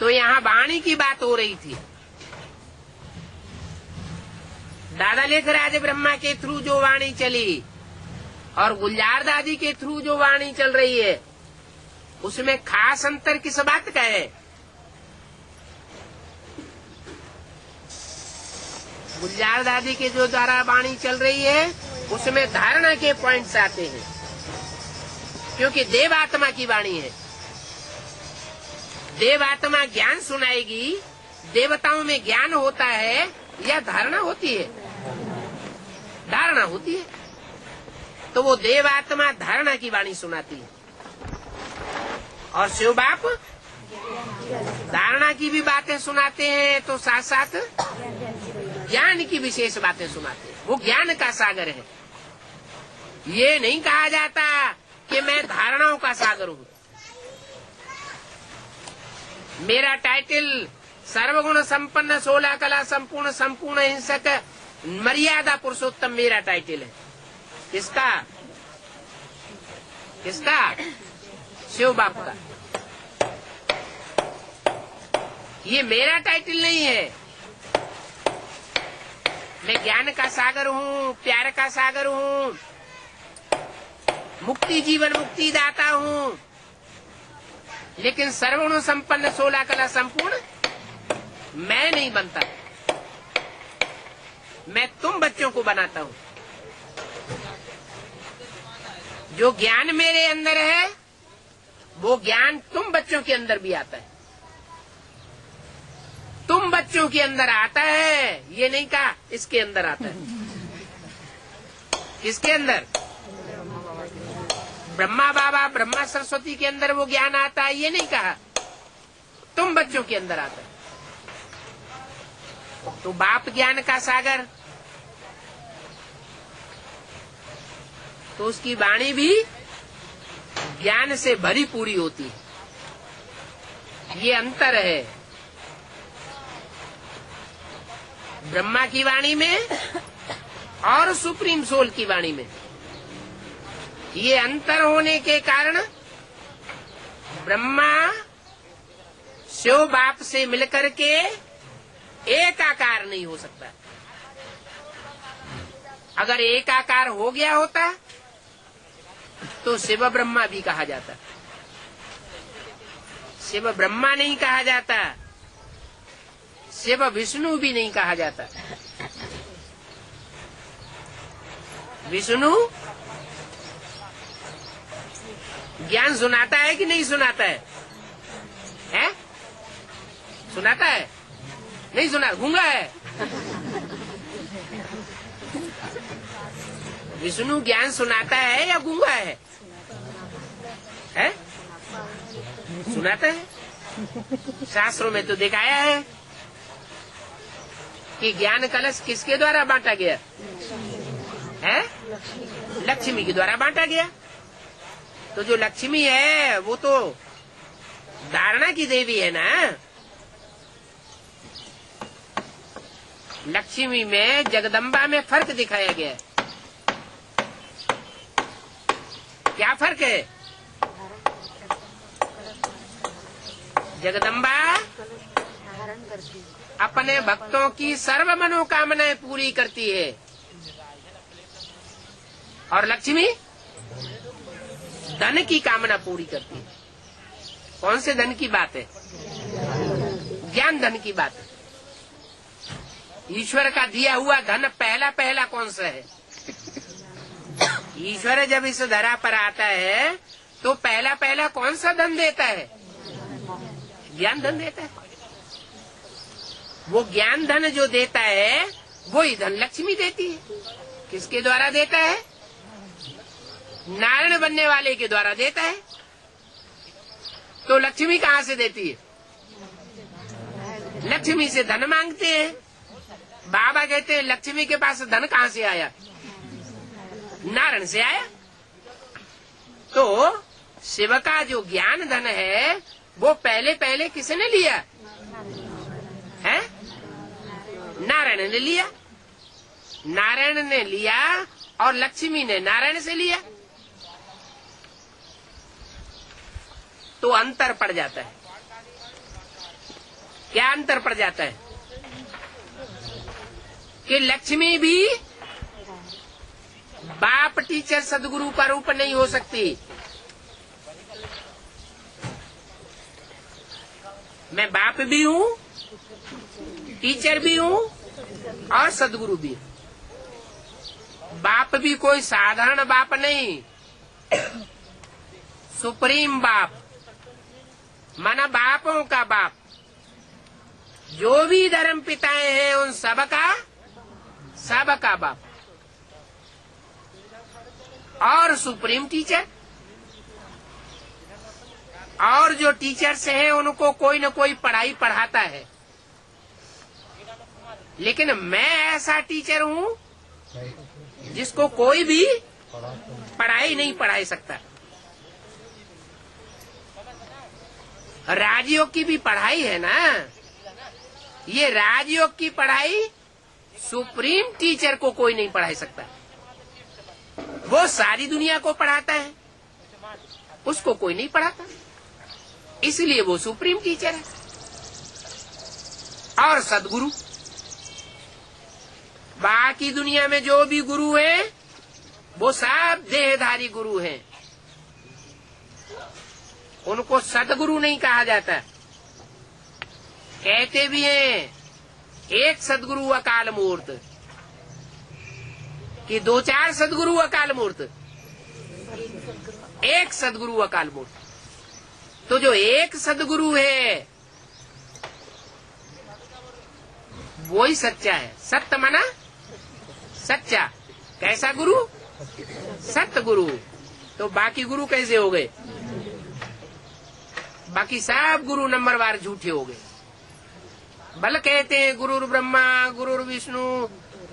तो यहाँ वाणी की बात हो रही थी। दादा लेखराज ब्रह्मा के थ्रू जो वाणी चली और गुलजार दादी के थ्रू जो वाणी चल रही है उसमें खास अंतर किस बात का है? गुलजार दादी के जो द्वारा वाणी चल रही है उसमें धारणा के पॉइंट्स आते हैं, क्योंकि देवात्मा की वाणी है। देवात्मा ज्ञान सुनाएगी। देवताओं में ज्ञान होता है या धारणा होती है? धारणा होती है। तो वो देवात्मा धारणा की वाणी सुनाती है और शिव बाप धारणा की भी बातें सुनाते हैं, तो साथ साथ ज्ञान की विशेष बातें सुनाते हैं। वो ज्ञान का सागर है। ये नहीं कहा जाता कि मैं धारणाओं का सागर हूँ। मेरा टाइटल सर्वगुण संपन्न 16 कला संपूर्ण संपूर्ण हिंसक मर्यादा पुरुषोत्तम मेरा टाइटल है। किसका? किसका? शिव बाप का। ये मेरा टाइटल नहीं है। मैं ज्ञान का सागर हूँ, प्यार का सागर हूँ, मुक्ति जीवन मुक्ति दाता हूँ, लेकिन सर्वगुण संपन्न 16 कला संपूर्ण मैं नहीं बनता। मैं तुम बच्चों को बनाता हूँ। जो ज्ञान मेरे अंदर है वो ज्ञान तुम बच्चों के अंदर भी आता है। तुम बच्चों के अंदर आता है, ये नहीं कहा इसके अंदर आता है। किसके अंदर? ब्रह्मा बाबा ब्रह्मा सरस्वती के अंदर वो ज्ञान आता है, ये नहीं कहा। तुम बच्चों के अंदर आता है। तो बाप ज्ञान का सागर, तो उसकी वाणी भी ज्ञान से भरी पूरी होती है। ये अंतर है ब्रह्मा की वाणी में और सुप्रीम सोल की वाणी में। ये अंतर होने के कारण ब्रह्मा शिव बाप से मिलकर के एक आकार नहीं हो सकता। अगर एक आकार हो गया होता तो शिव ब्रह्मा भी कहा जाता। शिव ब्रह्मा नहीं कहा जाता, शिव विष्णु भी नहीं कहा जाता। विष्णु ज्ञान सुनाता है कि नहीं सुनाता है? हैं? सुनाता है? नहीं सुना, गूंगा है। विष्णु ज्ञान सुनाता है या गूंगा है? हैं? सुनाता है। शास्त्रों में तो दिखाया है कि ज्ञान कलश किसके द्वारा बांटा गया है? लक्ष्मी के द्वारा बांटा गया। तो जो लक्ष्मी है वो तो धारणा की देवी है ना। लक्ष्मी में जगदम्बा में फर्क दिखाया गया है। क्या फर्क है? जगदम्बा अपने भक्तों की सर्व मनोकामनाएं पूरी करती है और लक्ष्मी धन की कामना पूरी करती है। कौन से धन की बात है? ज्ञान धन की बात है। ईश्वर का दिया हुआ धन पहला पहला कौन सा है? ईश्वर जब इस धरा पर आता है तो पहला पहला कौन सा धन देता है? ज्ञान धन देता है। वो ज्ञान धन जो देता है वही धन लक्ष्मी देती है। किसके द्वारा देता है? नारायण बनने वाले के द्वारा देता है। तो लक्ष्मी कहाँ से देती है? लक्ष्मी से धन मांगते हैं। बाबा कहते हैं लक्ष्मी के पास धन कहाँ से आया? नारायण से आया। तो शिव का जो ज्ञान धन है वो पहले पहले किसने लिया है? नारायण ने लिया। नारायण ने लिया और लक्ष्मी ने नारायण से लिया। तो अंतर पड़ जाता है। क्या अंतर पड़ जाता है? कि लक्ष्मी भी बाप टीचर सदगुरु का रूप नहीं हो सकती। मैं बाप भी हूँ, टीचर भी हूँ और सदगुरु भी हूँ। बाप भी कोई साधारण बाप नहीं, सुप्रीम बाप, माना बापों का बाप। जो भी धर्म पिताएं हैं उन सबका बाप और सुप्रीम टीचर। और जो टीचर्स हैं उनको कोई न कोई पढ़ाई पढ़ाता है। लेकिन मैं ऐसा टीचर हूँ जिसको कोई भी पढ़ाई नहीं पढ़ा सकता। राजयोग की भी पढ़ाई है ना। ये राजयोग की पढ़ाई सुप्रीम टीचर को कोई नहीं पढ़ा सकता। वो सारी दुनिया को पढ़ाता है, उसको कोई नहीं पढ़ाता, इसलिए वो सुप्रीम टीचर है। और सदगुरु, बाकी दुनिया में जो भी गुरु हैं वो सब देहधारी गुरु हैं, उनको सदगुरु नहीं कहा जाता। कहते भी हैं एक सदगुरु अकाल मूर्त, कि दो चार सदगुरु अकाल मूर्त, एक सदगुरु अकाल मूर्त। तो जो एक सदगुरु है वो ही सच्चा है। सत्य माना सच्चा। कैसा गुरु? सतगुरु। तो बाकी गुरु कैसे हो गए? बाकी सब गुरु नंबरवार झूठे हो गए। बल कहते हैं गुरुर ब्रह्मा गुरुर विष्णु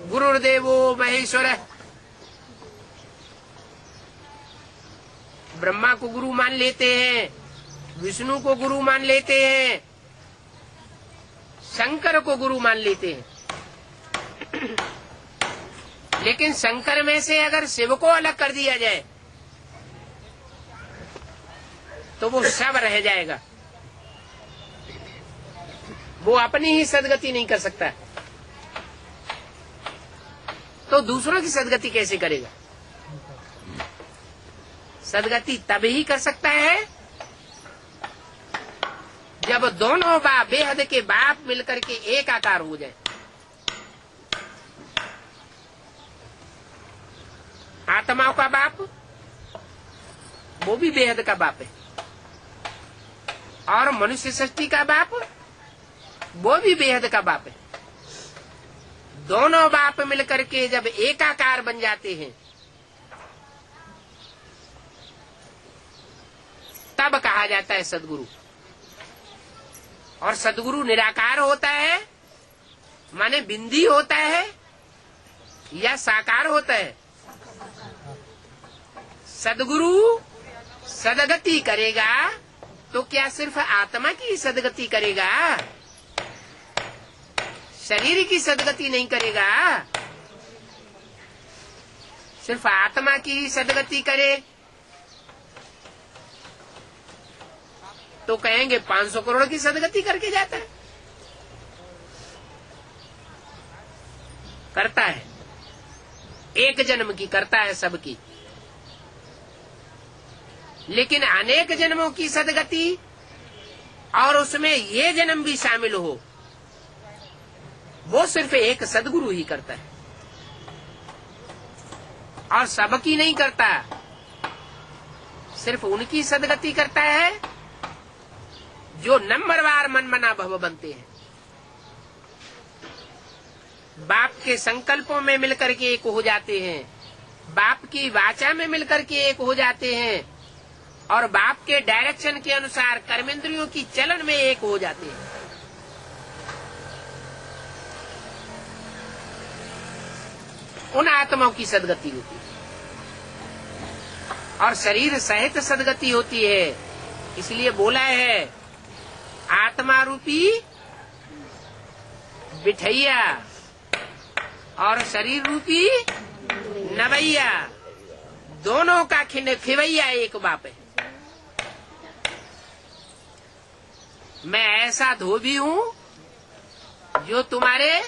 गुरुर्देवो महेश्वर। ब्रह्मा को गुरु मान लेते हैं, विष्णु को गुरु मान लेते हैं, शंकर को गुरु मान लेते हैं। लेकिन शंकर में से अगर शिव को अलग कर दिया जाए तो वो सब रह जाएगा, वो अपनी ही सदगति नहीं कर सकता, तो दूसरों की सदगति कैसे करेगा? सदगति तब ही कर सकता है जब दोनों बाप बेहद के बाप मिलकर के एक आकार हो जाए। आत्माओं का बाप वो भी बेहद का बाप है, और मनुष्य सृष्टि का बाप वो भी बेहद का बाप है। दोनों बाप मिलकर के जब एकाकार बन जाते हैं तब कहा जाता है सदगुरु। और सदगुरु निराकार होता है माने बिंदी होता है या साकार होता है? सदगुरु सदगति करेगा तो क्या सिर्फ आत्मा की सदगति करेगा? शरीर की सदगति नहीं करेगा। सिर्फ आत्मा की ही सदगति करे तो कहेंगे 500 करोड़ की सदगति करके जाता है। करता है, एक जन्म की करता है सबकी, लेकिन अनेक जन्मों की सदगति और उसमें ये जन्म भी शामिल हो वो सिर्फ एक सदगुरु ही करता है और सबकी नहीं करता। सिर्फ उनकी सदगति करता है जो नंबरवार मनमना भव बनते हैं, बाप के संकल्पों में मिलकर के एक हो जाते हैं, बाप की वाचा में मिलकर के एक हो जाते हैं और बाप के डायरेक्शन के अनुसार कर्मेंद्रियों की चलन में एक हो जाते हैं। उन आत्माओं की सदगति होती है और शरीर सहित सदगति होती है। इसलिए बोला है आत्मा रूपी बिठैया और शरीर रूपी नवैया, दोनों का खिवैया एक बाप है। मैं ऐसा धोबी हूँ जो तुम्हारे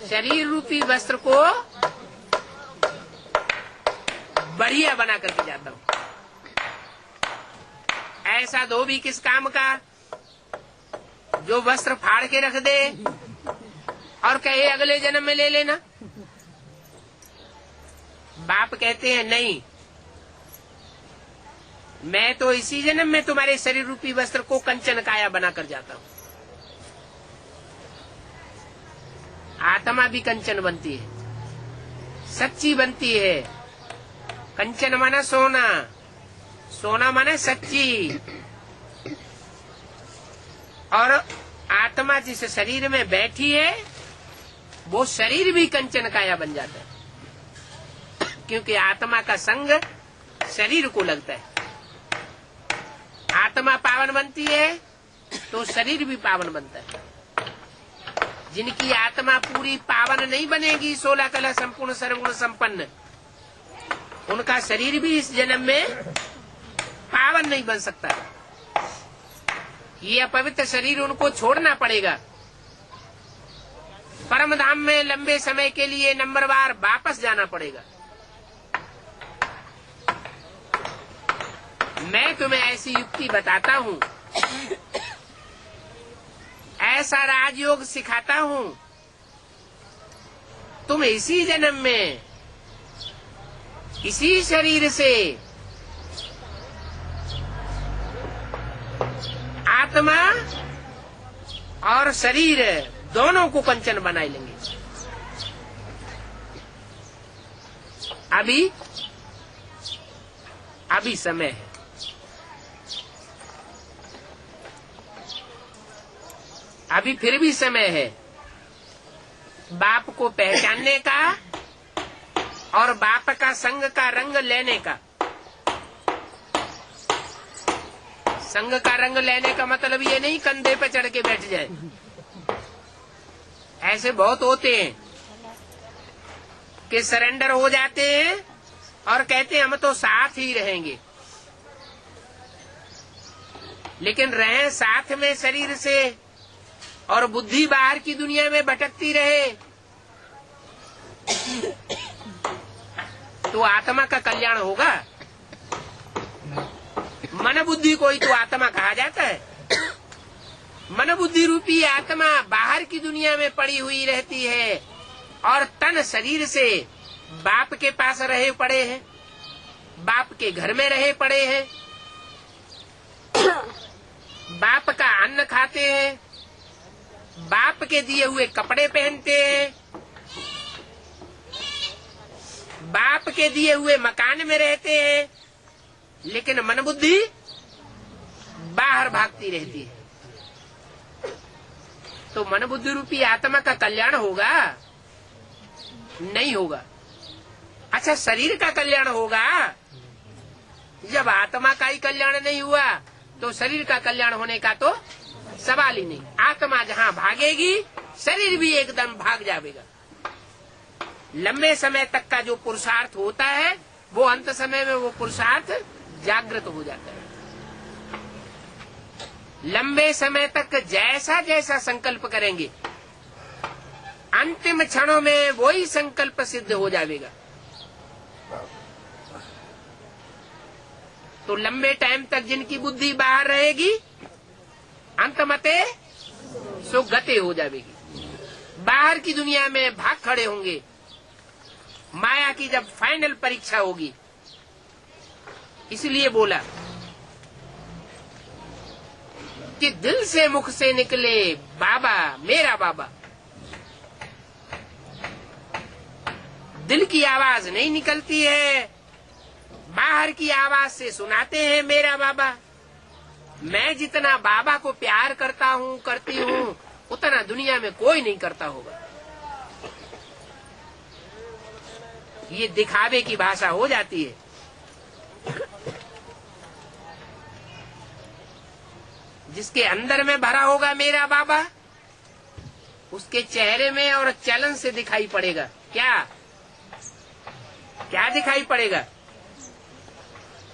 शरीर रूपी वस्त्र को बढ़िया बना करके जाता हूँ। ऐसा धोबी किस काम का? जो वस्त्र फाड़ के रख दे और कहे अगले जन्म में ले लेना। बाप कहते हैं नहीं, मैं तो इसी जन्म में तुम्हारे शरीर रूपी वस्त्र को कंचन काया बना कर जाता हूँ। आत्मा भी कंचन बनती है, सच्ची बनती है। कंचन माना सोना, सोना माना सच्ची। और आत्मा जिस शरीर में बैठी है वो शरीर भी कंचन काया बन जाता है, क्योंकि आत्मा का संग शरीर को लगता है। आत्मा पावन बनती है तो शरीर भी पावन बनता है। जिनकी आत्मा पूरी पावन नहीं बनेगी, 16 कला संपूर्ण सर्वगुण संपन्न, उनका शरीर भी इस जन्म में पावन नहीं बन सकता। ये अपवित्र शरीर उनको छोड़ना पड़ेगा। परम धाम में लंबे समय के लिए नंबरवार वापस जाना पड़ेगा। मैं तुम्हें ऐसी युक्ति बताता हूँ, ऐसा राजयोग सिखाता हूँ, तुम इसी जन्म में इसी शरीर से आत्मा और शरीर दोनों को कंचन बना लेंगे। अभी समय है। अभी फिर भी समय है बाप को पहचानने का और बाप का संग का रंग लेने का। संग का रंग लेने का मतलब ये नहीं कंधे पे चढ़ के बैठ जाए। ऐसे बहुत होते हैं कि सरेंडर हो जाते हैं और कहते हैं हम तो साथ ही रहेंगे, लेकिन रहें साथ में शरीर से और बुद्धि बाहर की दुनिया में भटकती रहे तो आत्मा का कल्याण होगा? मन बुद्धि को ही तो आत्मा कहा जाता है। मन बुद्धि रूपी आत्मा बाहर की दुनिया में पड़ी हुई रहती है और तन शरीर से बाप के पास रहे पड़े हैं, बाप के घर में रहे पड़े हैं, बाप का अन्न खाते हैं, बाप के दिए हुए कपड़े पहनते हैं, बाप के दिए हुए मकान में रहते हैं, लेकिन मन बुद्धि बाहर भागती रहती है। तो मन बुद्धि रूपी आत्मा का कल्याण होगा? नहीं होगा। अच्छा, शरीर का कल्याण होगा? जब आत्मा का ही कल्याण नहीं हुआ तो शरीर का कल्याण होने का तो सवाल ही नहीं। आत्मा जहाँ भागेगी शरीर भी एकदम भाग जाएगा। लंबे समय तक का जो पुरुषार्थ होता है वो अंत समय में वो पुरुषार्थ जागृत हो जाता है। लंबे समय तक जैसा जैसा संकल्प करेंगे अंतिम क्षणों में वही संकल्प सिद्ध हो जाएगा। तो लंबे टाइम तक जिनकी बुद्धि बाहर रहेगी अंतमते सुगते हो जाएगी। बाहर की दुनिया में भाग खड़े होंगे। माया की जब फाइनल परीक्षा होगी, इसलिए बोला कि दिल से मुख से निकले बाबा मेरा बाबा। दिल की आवाज नहीं निकलती है, बाहर की आवाज से सुनाते हैं मेरा बाबा। मैं जितना बाबा को प्यार करता हूँ करती हूँ उतना दुनिया में कोई नहीं करता होगा। ये दिखावे की भाषा हो जाती है। जिसके अंदर में भरा होगा मेरा बाबा, उसके चेहरे में और चलन से दिखाई पड़ेगा। क्या क्या दिखाई पड़ेगा?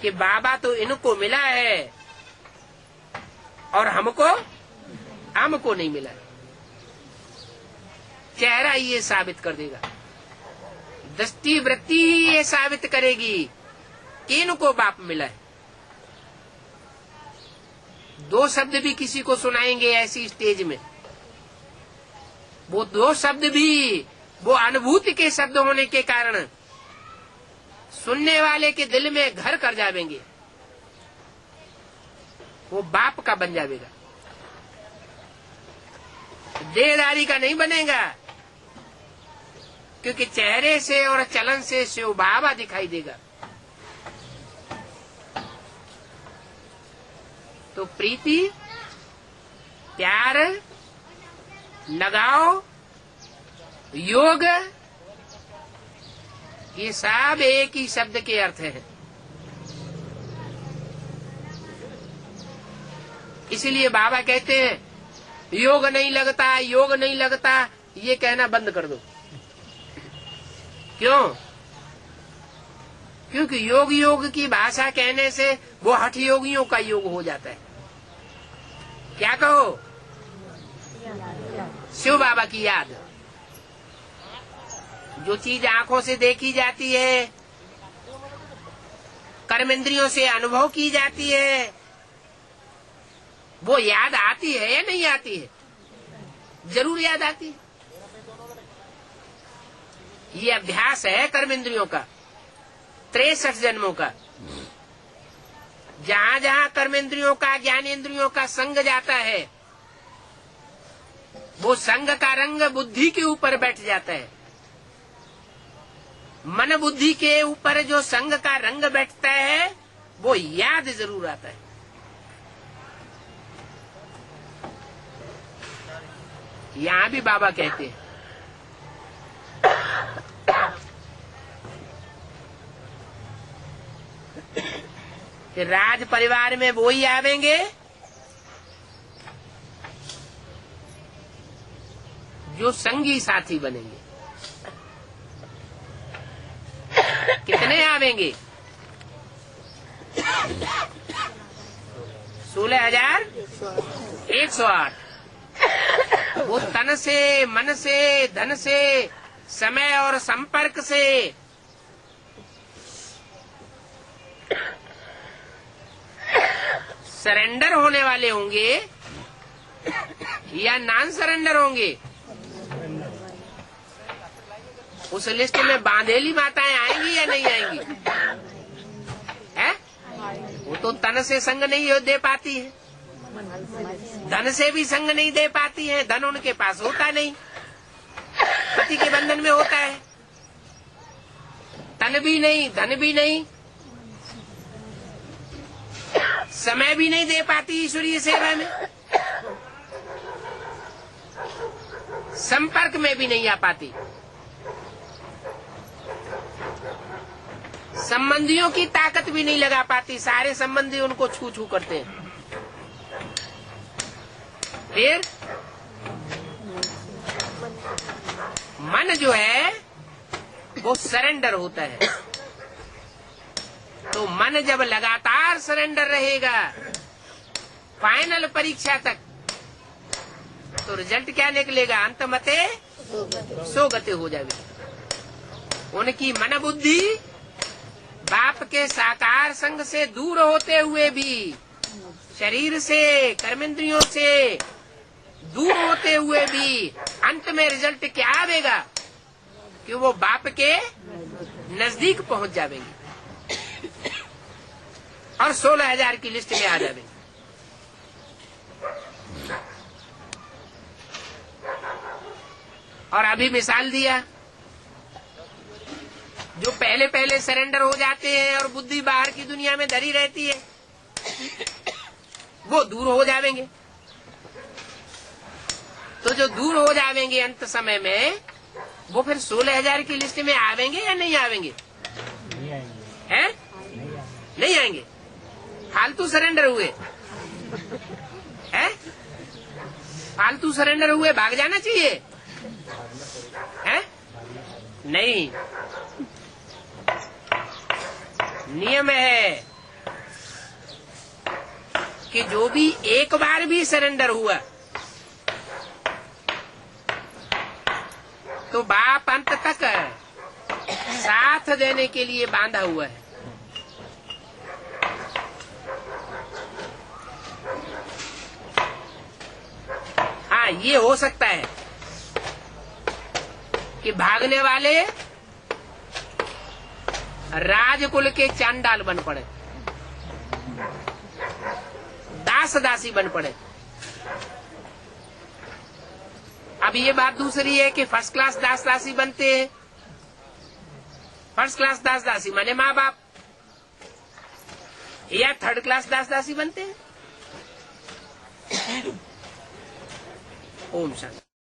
कि बाबा तो इनको मिला है और हमको नहीं मिला। चेहरा ही ये साबित कर देगा, दृष्टि वृत्ति ही ये साबित करेगी कि इनको बाप मिला है। दो शब्द भी किसी को सुनाएंगे ऐसी स्टेज में, वो दो शब्द भी वो अनुभूति के शब्द होने के कारण सुनने वाले के दिल में घर कर जाएंगे। वो बाप का बन जाएगा, देहदारी का नहीं बनेगा। क्योंकि चेहरे से और चलन से शिव बाबा दिखाई देगा। तो प्रीति, प्यार, लगाव, योग, ये सब एक ही शब्द के अर्थ हैं। इसलिए बाबा कहते हैं योग नहीं लगता, योग नहीं लगता, ये कहना बंद कर दो। क्यों? क्योंकि योग योग की भाषा कहने से वो हठ योगियों का योग हो जाता है। क्या कहो? शिव बाबा की याद। जो चीज आंखों से देखी जाती है, कर्मेंद्रियों से अनुभव की जाती है, वो याद आती है या नहीं आती है? जरूर याद आती है। ये अभ्यास है कर्मेंद्रियों का 63 जन्मों का। जहाँ जहाँ कर्मेंद्रियों का ज्ञानेंद्रियों का संग जाता है, वो संग का रंग बुद्धि के ऊपर बैठ जाता है। मन बुद्धि के ऊपर जो संग का रंग बैठता है वो याद जरूर आता है। यहां भी बाबा कहते हैं कि राज परिवार में वो ही आवेंगे जो संगी साथी बनेंगे। कितने आवेंगे? 16,108। वो तन से, मन से, धन से, समय और संपर्क से सरेंडर होने वाले होंगे या नॉन सरेंडर होंगे। उस लिस्ट में बांधेली माताएं आएंगी या नहीं आएंगी? है? वो तो तन से संग नहीं दे पाती है, धन से भी संग नहीं दे पाती है, धन उनके पास होता नहीं, पति के बंधन में होता है, तन भी नहीं, धन भी नहीं, समय भी नहीं दे पाती ईश्वरीय सेवा में, संपर्क में भी नहीं आ पाती, संबंधियों की ताकत भी नहीं लगा पाती, सारे संबंधी उनको छू छू करते हैं। फिर मन जो है वो सरेंडर होता है। तो मन जब लगातार सरेंडर रहेगा फाइनल परीक्षा तक, तो रिजल्ट क्या निकलेगा? अंत मते सोगते हो जाएगी। उनकी मन बुद्धि बाप के साकार संग से दूर होते हुए भी, शरीर से, कर्मेंद्रियों से दूर होते हुए भी अंत में रिजल्ट क्या आवेगा कि वो बाप के नजदीक पहुंच जाएंगे और 16,000 की लिस्ट में आ जाएंगे। और अभी मिसाल दिया, जो पहले पहले सरेंडर हो जाते हैं और बुद्धि बाहर की दुनिया में धरी रहती है, वो दूर हो जाएंगे। तो जो दूर हो जाएंगे अंत समय में, वो फिर 16,000 की लिस्ट में आवेंगे या नहीं आवेंगे? नहीं आएंगे। हैं? नहीं आएंगे। फालतू सरेंडर हुए हैं? फालतू सरेंडर हुए, भाग जाना चाहिए हैं? नहीं, नियम है कि जो भी एक बार भी सरेंडर हुआ तो बाप अंत तक साथ देने के लिए बांधा हुआ है। हाँ, ये हो सकता है कि भागने वाले राजकुल के चांडाल बन पड़े, दास दासी बन पड़े। अब ये बात दूसरी है कि फर्स्ट क्लास दास दासी बनते हैं। फर्स्ट क्लास दास दासी माने माँ बाप, या थर्ड क्लास दास दासी बनते हैं। ओम शांति।